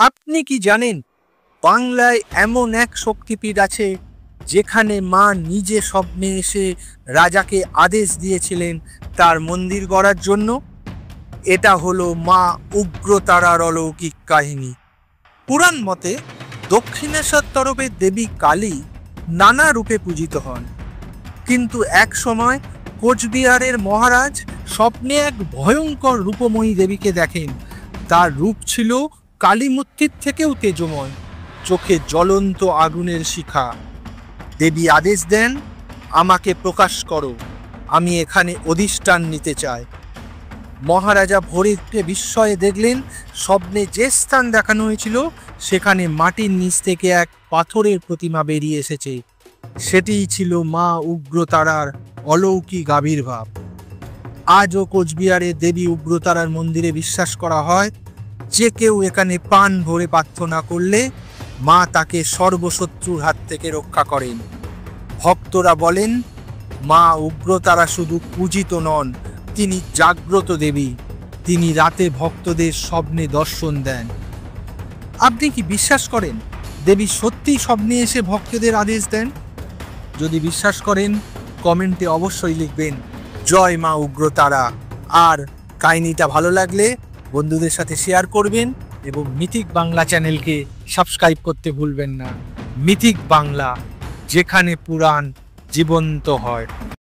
আপনি কি জানেন বাংলায় এমন এক শক্তিপীঠ আছে যেখানে মা নিজে স্বপ্নে এসে রাজাকে আদেশ দিয়েছিলেন তার মন্দির গড়ার জন্য? এটা হলো মা উগ্রতারার অলৌকিক কাহিনী। পুরাণ মতে দক্ষিণেশ্বর তরফে দেবী কালী নানা রূপে পূজিত হন, কিন্তু এক সময় কোচবিহারের মহারাজ স্বপ্নে এক ভয়ঙ্কর রূপময়ী দেবীকে দেখেন। তার রূপ ছিল কালী মূর্তির থেকেও তেজময়, চোখে জ্বলন্ত আগুনের শিখা। দেবী আদেশ দেন, আমাকে প্রকাশ করো, আমি এখানে অধিষ্ঠান নিতে চাই। মহারাজা ভোরে উঠে বিস্ময়ে দেখলেন স্বপ্নে যে স্থান দেখানো হয়েছিল সেখানে মাটির নিচ থেকে এক পাথরের প্রতিমা বেরিয়ে এসেছে। সেটিই ছিল মা উগ্রতারার অলৌকিক আবির্ভাব। আজও কোচবিহারের দেবী উগ্রতারার মন্দিরে বিশ্বাস করা হয়, যে কেউ এখানে প্রাণ ভরে প্রার্থনা করলে মা তাকে সর্বশত্রুর হাত থেকে রক্ষা করেন। ভক্তরা বলেন, মা উগ্রতারা শুধু পূজিত নন, তিনি জাগ্রত দেবী। তিনি রাতে ভক্তদের স্বপ্নে দর্শন দেন। আপনি কি বিশ্বাস করেন দেবী সত্যিই স্বপ্নে এসে ভক্তদের আদেশ দেন? যদি বিশ্বাস করেন কমেন্টে অবশ্যই লিখবেন জয় মা উগ্রতারা। আর কাহিনীটা ভালো লাগলে বন্ধুদের সাথে শেয়ার করবেন এবং মিথিক বাংলা চ্যানেলকে সাবস্ক্রাইব করতে ভুলবেন না। মিথিক বাংলা, যেখানে পুরাণ জীবন্ত হয়।